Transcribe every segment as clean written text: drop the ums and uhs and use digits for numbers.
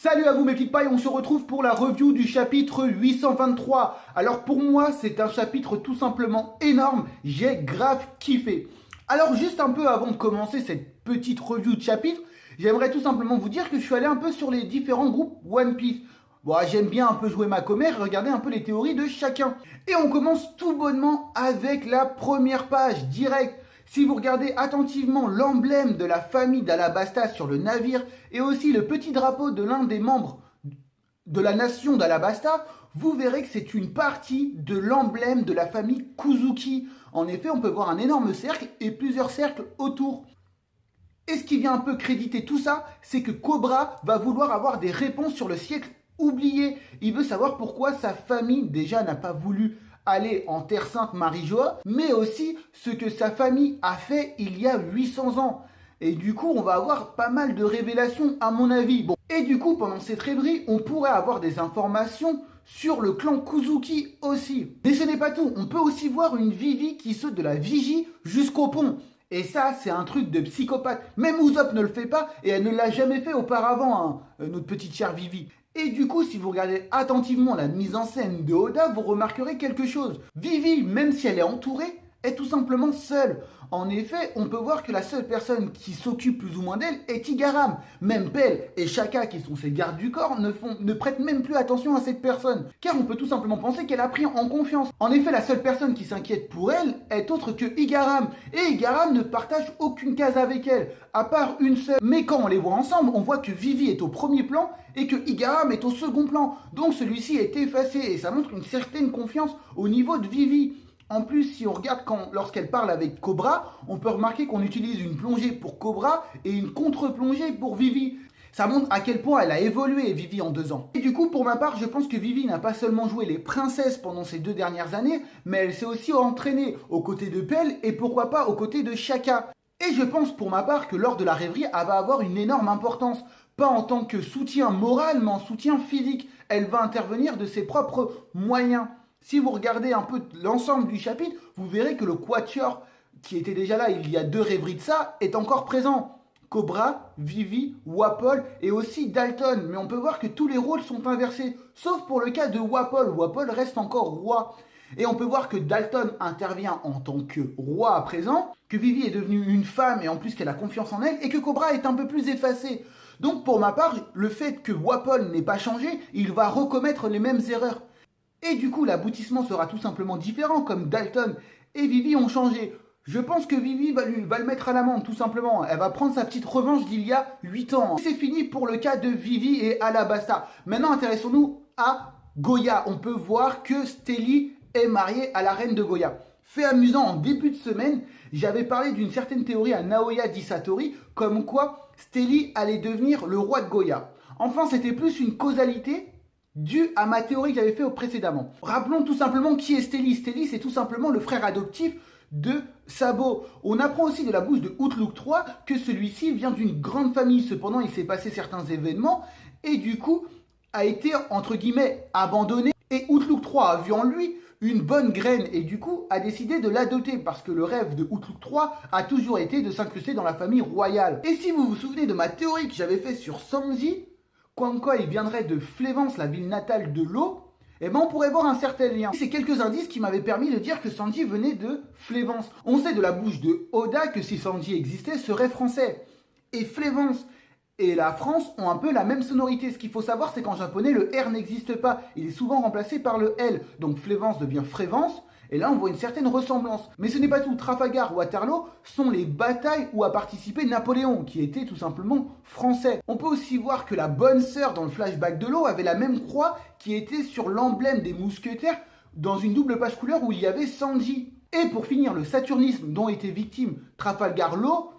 Salut à vous mes petites pailles, on se retrouve pour la review du chapitre 823. Alors pour moi, c'est un chapitre tout simplement énorme, j'ai grave kiffé. Alors juste un peu avant de commencer cette petite review de chapitre, j'aimerais tout simplement vous dire que je suis allé un peu sur les différents groupes One Piece. Bon, j'aime bien un peu jouer ma commère et regarder un peu les théories de chacun. Et on commence tout bonnement avec la première page, direct. Si vous regardez attentivement l'emblème de la famille d'Alabasta sur le navire et aussi le petit drapeau de l'un des membres de la nation d'Alabasta, vous verrez que c'est une partie de l'emblème de la famille Kuzuki. En effet, on peut voir un énorme cercle et plusieurs cercles autour. Et ce qui vient un peu créditer tout ça, c'est que Cobra va vouloir avoir des réponses sur le siècle oublié. Il veut savoir pourquoi sa famille déjà n'a pas voulu aller en Terre Sainte Marie-Joa, mais aussi ce que sa famille a fait il y a 800 ans. Et du coup, on va avoir pas mal de révélations à mon avis. Bon. Et du coup, pendant cette rêverie, on pourrait avoir des informations sur le clan Kuzuki aussi. Mais ce n'est pas tout, on peut aussi voir une Vivi qui saute de la vigie jusqu'au pont. Et ça, c'est un truc de psychopathe. Même Usopp ne le fait pas et elle ne l'a jamais fait auparavant, hein, notre petite chère Vivi. Et du coup, si vous regardez attentivement la mise en scène de Oda, vous remarquerez quelque chose. Vivi, même si elle est entourée, est tout simplement seule. En effet, on peut voir que la seule personne qui s'occupe plus ou moins d'elle est Igaram. Même Pell et Shaka, qui sont ses gardes du corps, ne prêtent même plus attention à cette personne. Car on peut tout simplement penser qu'elle a pris en confiance. En effet, la seule personne qui s'inquiète pour elle est autre que Igaram. Et Igaram ne partage aucune case avec elle, à part une seule. Mais quand on les voit ensemble, on voit que Vivi est au premier plan et que Igaram est au second plan. Donc celui-ci est effacé et ça montre une certaine confiance au niveau de Vivi. En plus, si on regarde lorsqu'elle parle avec Cobra, on peut remarquer qu'on utilise une plongée pour Cobra et une contre-plongée pour Vivi. Ça montre à quel point elle a évolué, Vivi, en 2 ans. Et du coup, pour ma part, je pense que Vivi n'a pas seulement joué les princesses pendant ces 2 dernières années, mais elle s'est aussi entraînée aux côtés de Pell et pourquoi pas aux côtés de Shaka. Et je pense pour ma part que lors de la rêverie, elle va avoir une énorme importance. Pas en tant que soutien moral, mais en soutien physique. Elle va intervenir de ses propres moyens. Si vous regardez un peu l'ensemble du chapitre, vous verrez que le quatuor qui était déjà là il y a 2 rêveries de ça est encore présent. Cobra, Vivi, Wapol et aussi Dalton. Mais on peut voir que tous les rôles sont inversés. Sauf pour le cas de Wapol. Wapol reste encore roi. Et on peut voir que Dalton intervient en tant que roi à présent, que Vivi est devenue une femme et en plus qu'elle a confiance en elle, et que Cobra est un peu plus effacé. Donc pour ma part, le fait que Wapol n'ait pas changé, il va recommettre les mêmes erreurs. Et du coup, l'aboutissement sera tout simplement différent, comme Dalton et Vivi ont changé. Je pense que Vivi va le mettre à l'amende, tout simplement. Elle va prendre sa petite revanche d'il y a 8 ans. C'est fini pour le cas de Vivi et Alabasta. Maintenant, intéressons-nous à Goya. On peut voir que Stelly est mariée à la reine de Goya. Fait amusant, en début de semaine, j'avais parlé d'une certaine théorie à Naoya Disatori, comme quoi Stelly allait devenir le roi de Goya. Enfin, c'était plus une causalité dû à ma théorie que j'avais fait précédemment. Rappelons tout simplement qui est Stelly. Stelly, c'est tout simplement le frère adoptif de Sabo. On apprend aussi de la bouche de Outlook 3 que celui-ci vient d'une grande famille. Cependant, il s'est passé certains événements et du coup a été, entre guillemets, abandonné. Et Outlook 3 a vu en lui une bonne graine et du coup a décidé de l'adopter parce que le rêve de Outlook 3 a toujours été de s'incruster dans la famille royale. Et si vous vous souvenez de ma théorie que j'avais faite sur Sanji, comme quoi il viendrait de Flévence, la ville natale de l'eau, eh ben on pourrait voir un certain lien. C'est quelques indices qui m'avaient permis de dire que Sanji venait de Flévence. On sait de la bouche de Oda que si Sanji existait, serait français. Et Flévence et la France ont un peu la même sonorité. Ce qu'il faut savoir, c'est qu'en japonais, le R n'existe pas. Il est souvent remplacé par le L. Donc Flévence devient Frévence. Et là, on voit une certaine ressemblance. Mais ce n'est pas tout. Trafalgar, Waterloo sont les batailles où a participé Napoléon, qui était tout simplement français. On peut aussi voir que la bonne sœur dans le flashback de l'eau avait la même croix qui était sur l'emblème des mousquetaires dans une double page couleur où il y avait Sanji. Et pour finir, le saturnisme dont était victime Trafalgar Law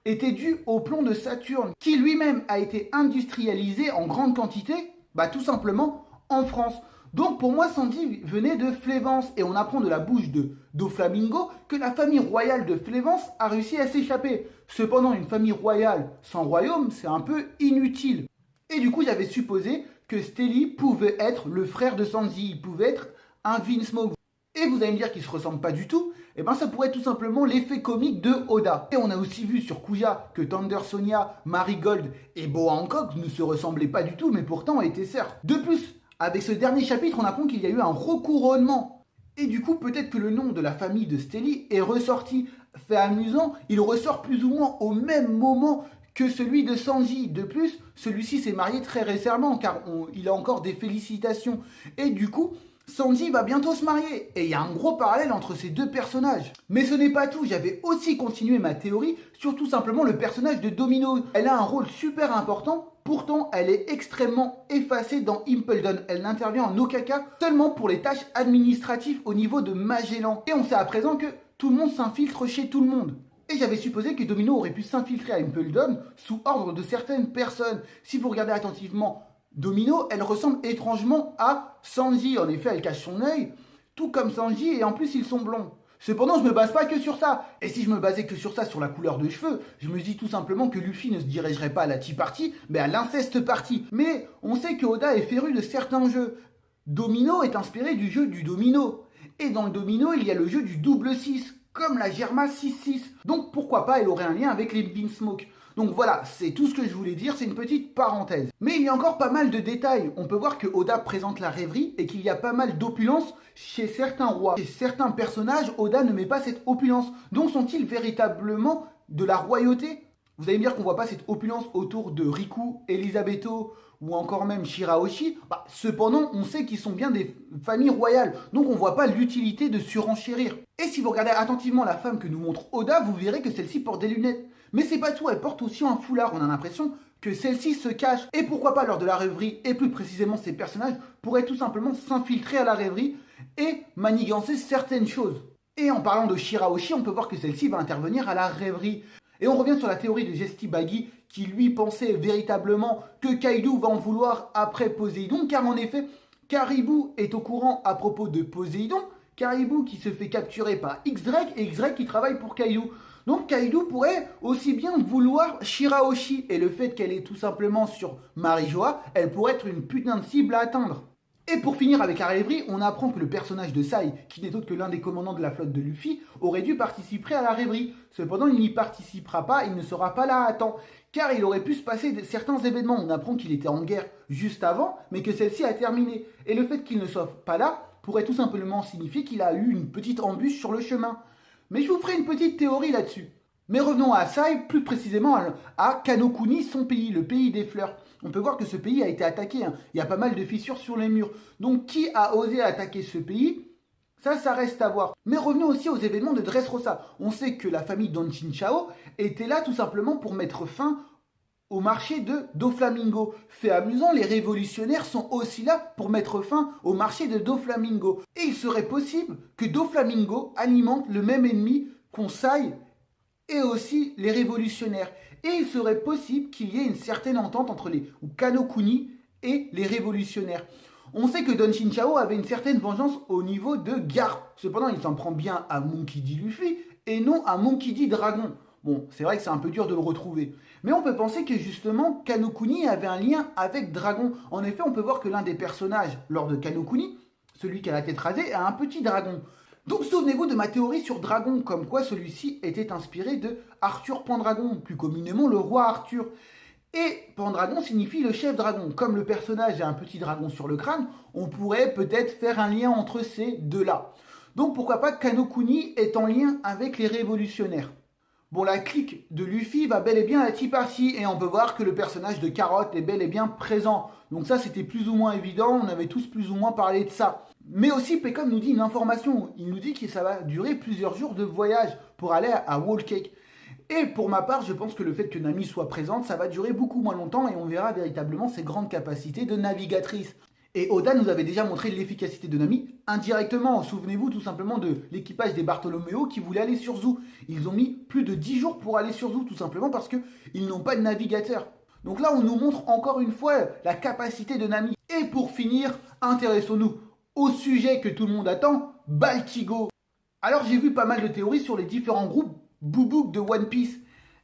était dû au plomb de Saturne, qui lui-même a été industrialisé en grande quantité, tout simplement en France. Donc pour moi, Sanji venait de Flévence et on apprend de la bouche de Doflamingo que la famille royale de Flévence a réussi à s'échapper. Cependant, une famille royale sans royaume, c'est un peu inutile. Et du coup, j'avais supposé que Stelly pouvait être le frère de Sanji, il pouvait être un Vinsmoke. Et vous allez me dire qu'ils ne se ressemblent pas du tout, eh ben ça pourrait être tout simplement l'effet comique de Oda. Et on a aussi vu sur Kuja que Thunder Sonia, Marigold et Boa Hancock ne se ressemblaient pas du tout, mais pourtant étaient sœurs. De plus, avec ce dernier chapitre, on apprend qu'il y a eu un recouronnement. Et du coup, peut-être que le nom de la famille de Stelly est ressorti. Fait amusant, il ressort plus ou moins au même moment que celui de Sanji. De plus, celui-ci s'est marié très récemment car il a encore des félicitations. Et du coup, Sanji va bientôt se marier. Et il y a un gros parallèle entre ces deux personnages. Mais ce n'est pas tout, j'avais aussi continué ma théorie sur tout simplement le personnage de Domino. Elle a un rôle super important. Pourtant, elle est extrêmement effacée dans Impel Down. Elle n'intervient en aucun cas seulement pour les tâches administratives au niveau de Magellan. Et on sait à présent que tout le monde s'infiltre chez tout le monde. Et j'avais supposé que Domino aurait pu s'infiltrer à Impel Down sous ordre de certaines personnes. Si vous regardez attentivement Domino, elle ressemble étrangement à Sanji. En effet, elle cache son œil, tout comme Sanji, et en plus ils sont blonds. Cependant, je me base pas que sur ça. Et si je me basais que sur ça, sur la couleur de cheveux, je me dis tout simplement que Luffy ne se dirigerait pas à la Tea Party, mais à l'Inceste Party. Mais on sait que Oda est féru de certains jeux. Domino est inspiré du jeu du domino. Et dans le domino, il y a le jeu du double 6, comme la Germa 6-6. Donc pourquoi pas, elle aurait un lien avec les Beansmoke. Donc voilà, c'est tout ce que je voulais dire, c'est une petite parenthèse. Mais il y a encore pas mal de détails. On peut voir que Oda présente la rêverie et qu'il y a pas mal d'opulence chez certains rois. Chez certains personnages, Oda ne met pas cette opulence. Donc sont-ils véritablement de la royauté? Vous allez me dire qu'on ne voit pas cette opulence autour de Riku, Elisabetto ou encore même Shirahoshi. Cependant, on sait qu'ils sont bien des familles royales. Donc on ne voit pas l'utilité de surenchérir. Et si vous regardez attentivement la femme que nous montre Oda, vous verrez que celle-ci porte des lunettes. Mais c'est pas tout, elle porte aussi un foulard. On a l'impression que celle-ci se cache. Et pourquoi pas lors de la rêverie, et plus précisément ces personnages, pourraient tout simplement s'infiltrer à la rêverie et manigancer certaines choses. Et en parlant de Shirahoshi, on peut voir que celle-ci va intervenir à la rêverie. Et on revient sur la théorie de Gesti Baggy qui lui pensait véritablement que Kaido va en vouloir après Poséidon, car en effet, Caribou est au courant à propos de Poséidon, Caribou qui se fait capturer par X-Drake et X-Drake qui travaille pour Kaido. Donc Kaido pourrait aussi bien vouloir Shirahoshi, et le fait qu'elle est tout simplement sur Marijoa, elle pourrait être une putain de cible à atteindre. Et pour finir avec la rêverie, on apprend que le personnage de Sai, qui n'est autre que l'un des commandants de la flotte de Luffy, aurait dû participer à la rêverie. Cependant, il n'y participera pas, il ne sera pas là à temps, car il aurait pu se passer certains événements. On apprend qu'il était en guerre juste avant, mais que celle-ci a terminé. Et le fait qu'il ne soit pas là pourrait tout simplement signifier qu'il a eu une petite embûche sur le chemin. Mais je vous ferai une petite théorie là-dessus. Mais revenons à Sai, plus précisément à Kanokuni, son pays, le pays des fleurs. On peut voir que ce pays a été attaqué, hein. Il y a pas mal de fissures sur les murs. Donc qui a osé attaquer ce pays? Ça reste à voir. Mais revenons aussi aux événements de Dressrosa. On sait que la famille d'Onchin Chao était là tout simplement pour mettre fin au marché de Doflamingo. Fait amusant, les révolutionnaires sont aussi là pour mettre fin au marché de Doflamingo. Et il serait possible que Doflamingo alimente le même ennemi qu'ont Sai et aussi les révolutionnaires. Et il serait possible qu'il y ait une certaine entente entre les Kanokuni et les révolutionnaires. On sait que Donchin Chao avait une certaine vengeance au niveau de Garp. Cependant, il s'en prend bien à Monkey D. Luffy et non à Monkey D. Dragon. Bon, c'est vrai que c'est un peu dur de le retrouver. Mais on peut penser que justement, Kanokuni avait un lien avec Dragon. En effet, on peut voir que l'un des personnages lors de Kanokuni, celui qui a la tête rasée, a un petit dragon. Donc souvenez-vous de ma théorie sur Dragon, comme quoi celui-ci était inspiré de Arthur Pendragon, plus communément le roi Arthur. Et Pendragon signifie le chef dragon. Comme le personnage a un petit dragon sur le crâne, on pourrait peut-être faire un lien entre ces deux-là. Donc pourquoi pas Kanokuni est en lien avec les révolutionnaires. Bon, la clique de Luffy va bel et bien à la Tea Party, et on peut voir que le personnage de Carotte est bel et bien présent. Donc ça, c'était plus ou moins évident, on avait tous plus ou moins parlé de ça. Mais aussi, Pecom nous dit une information. Il nous dit que ça va durer plusieurs jours de voyage pour aller à Whole Cake. Et pour ma part, je pense que le fait que Nami soit présente, ça va durer beaucoup moins longtemps et on verra véritablement ses grandes capacités de navigatrice. Et Oda nous avait déjà montré l'efficacité de Nami indirectement. Souvenez-vous tout simplement de l'équipage des Bartholoméo qui voulait aller sur Zou. Ils ont mis plus de 10 jours pour aller sur Zou, tout simplement parce qu'ils n'ont pas de navigateur. Donc là, on nous montre encore une fois la capacité de Nami. Et pour finir, intéressons-nous au sujet que tout le monde attend, Baltigo. Alors j'ai vu pas mal de théories sur les différents groupes Boobook de One Piece.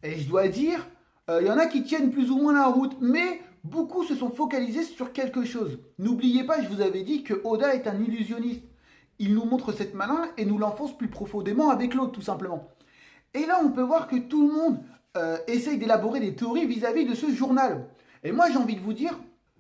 Et je dois dire, il y en a qui tiennent plus ou moins la route, mais beaucoup se sont focalisés sur quelque chose. N'oubliez pas, je vous avais dit que Oda est un illusionniste. il nous montre cette malin et nous l'enfonce plus profondément avec l'autre, tout simplement. Et là, on peut voir que tout le monde essaye d'élaborer des théories vis-à-vis de ce journal. Et moi, j'ai envie de vous dire,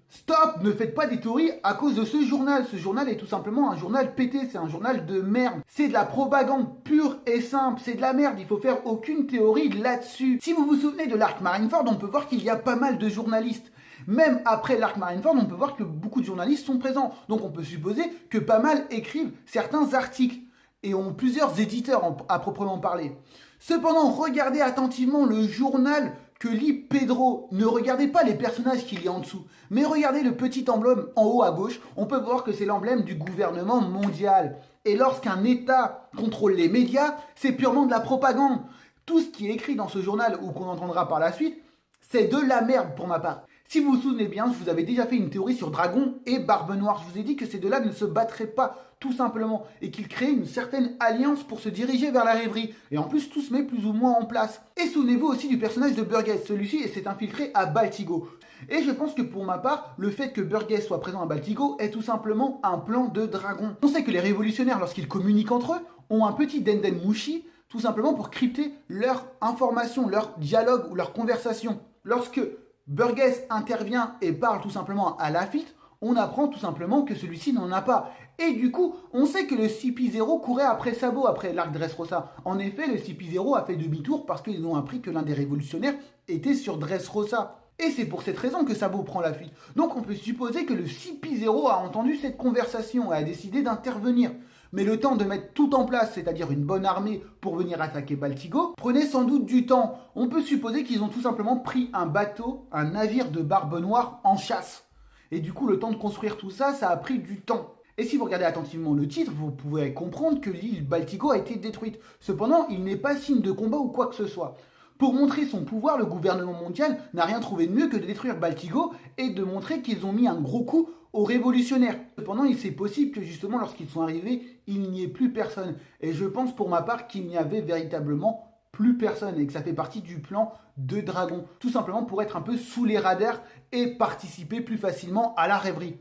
stop, ne faites pas des théories à cause de ce journal. Ce journal est tout simplement un journal pété, c'est un journal de merde. C'est de la propagande pure et simple, c'est de la merde, il faut faire aucune théorie là-dessus. Si vous vous souvenez de l'arc Marineford, on peut voir qu'il y a pas mal de journalistes. Même après l'arc Marineford, on peut voir que beaucoup de journalistes sont présents. Donc on peut supposer que pas mal écrivent certains articles et ont plusieurs éditeurs à proprement parler. Cependant, regardez attentivement le journal que lit Pedro. Ne regardez pas les personnages qu'il y a en dessous, mais regardez le petit emblème en haut à gauche. On peut voir que c'est l'emblème du gouvernement mondial. Et lorsqu'un État contrôle les médias, c'est purement de la propagande. Tout ce qui est écrit dans ce journal ou qu'on entendra par la suite, c'est de la merde pour ma part. Si vous vous souvenez bien, je vous avais déjà fait une théorie sur Dragon et Barbe Noire. Je vous ai dit que ces deux-là ne se battraient pas, tout simplement, et qu'ils créaient une certaine alliance pour se diriger vers la rêverie. Et en plus, tout se met plus ou moins en place. Et souvenez-vous aussi du personnage de Burgess. Celui-ci s'est infiltré à Baltigo. Et je pense que pour ma part, le fait que Burgess soit présent à Baltigo est tout simplement un plan de Dragon. On sait que les révolutionnaires, lorsqu'ils communiquent entre eux, ont un petit Denden Mushi, tout simplement pour crypter leur information, leur dialogue ou leur conversation. Lorsque Burgess intervient et parle tout simplement à Lafitte, on apprend tout simplement que celui-ci n'en a pas. Et du coup, on sait que le CP0 courait après Sabo, après l'arc Dressrosa. En effet, le CP0 a fait demi-tour parce qu'ils ont appris que l'un des révolutionnaires était sur Dressrosa. Et c'est pour cette raison que Sabo prend la fuite. Donc on peut supposer que le CP0 a entendu cette conversation et a décidé d'intervenir. Mais le temps de mettre tout en place, c'est-à-dire une bonne armée pour venir attaquer Baltigo, prenait sans doute du temps. On peut supposer qu'ils ont tout simplement pris un bateau, un navire de Barbe Noire en chasse. Et du coup, le temps de construire tout ça, ça a pris du temps. Et si vous regardez attentivement le titre, vous pouvez comprendre que l'île Baltigo a été détruite. Cependant, il n'est pas signe de combat ou quoi que ce soit. Pour montrer son pouvoir, le gouvernement mondial n'a rien trouvé de mieux que de détruire Baltigo et de montrer qu'ils ont mis un gros coup aux révolutionnaires. Cependant, il c'est possible que justement lorsqu'ils sont arrivés, il n'y ait plus personne. Et je pense pour ma part qu'il n'y avait véritablement plus personne et que ça fait partie du plan de Dragon. Tout simplement pour être un peu sous les radars et participer plus facilement à la rêverie.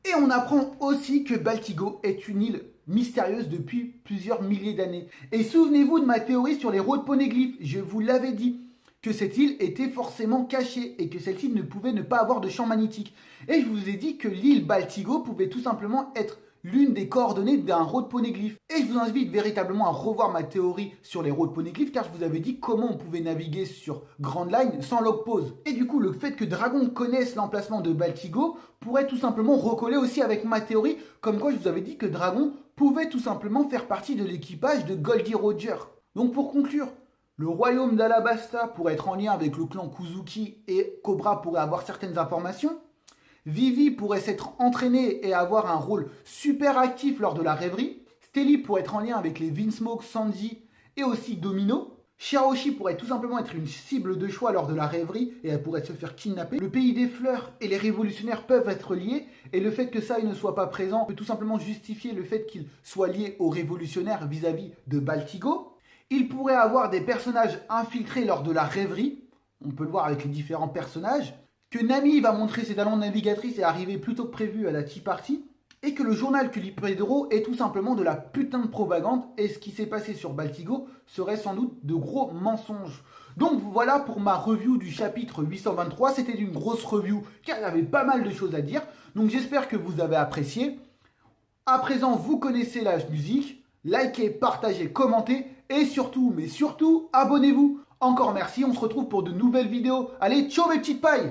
Et on apprend aussi que Baltigo est une île mystérieuse depuis plusieurs milliers d'années. Et souvenez-vous de ma théorie sur les rocs poneglyphes, je vous l'avais dit, que cette île était forcément cachée et que celle-ci ne pouvait ne pas avoir de champ magnétique. Et je vous ai dit que l'île Baltigo pouvait tout simplement être l'une des coordonnées d'un roc poneglyphe. Et je vous invite véritablement à revoir ma théorie sur les rocs poneglyphes car je vous avais dit comment on pouvait naviguer sur Grand Line sans log pause. Et du coup, le fait que Dragon connaisse l'emplacement de Baltigo pourrait tout simplement recoller aussi avec ma théorie, comme quoi je vous avais dit que Dragon pouvait tout simplement faire partie de l'équipage de Goldie Roger. Donc pour conclure, le royaume d'Alabasta pourrait être en lien avec le clan Kuzuki et Cobra pourrait avoir certaines informations. Vivi pourrait s'être entraîné et avoir un rôle super actif lors de la rêverie. Stelly pourrait être en lien avec les Vinsmoke, Sanji et aussi Domino. Shiroshi pourrait tout simplement être une cible de choix lors de la rêverie et elle pourrait se faire kidnapper. Le pays des fleurs et les révolutionnaires peuvent être liés et le fait que Sai ne soit pas présent peut tout simplement justifier le fait qu'il soit lié aux révolutionnaires vis-à-vis de Baltigo. Il pourrait avoir des personnages infiltrés lors de la rêverie. On peut le voir avec les différents personnages. Que Nami va montrer ses talents de navigatrice et arriver plus tôt que prévu à la Tea Party. Et que le journal que lit Pedro est tout simplement de la putain de propagande. Et ce qui s'est passé sur Baltigo serait sans doute de gros mensonges. Donc voilà pour ma review du chapitre 823. C'était une grosse review car il y avait pas mal de choses à dire. Donc j'espère que vous avez apprécié. À présent, vous connaissez la musique. Likez, partagez, commentez. Et surtout, mais surtout, abonnez-vous. Encore merci, on se retrouve pour de nouvelles vidéos. Allez, ciao mes petites pailles!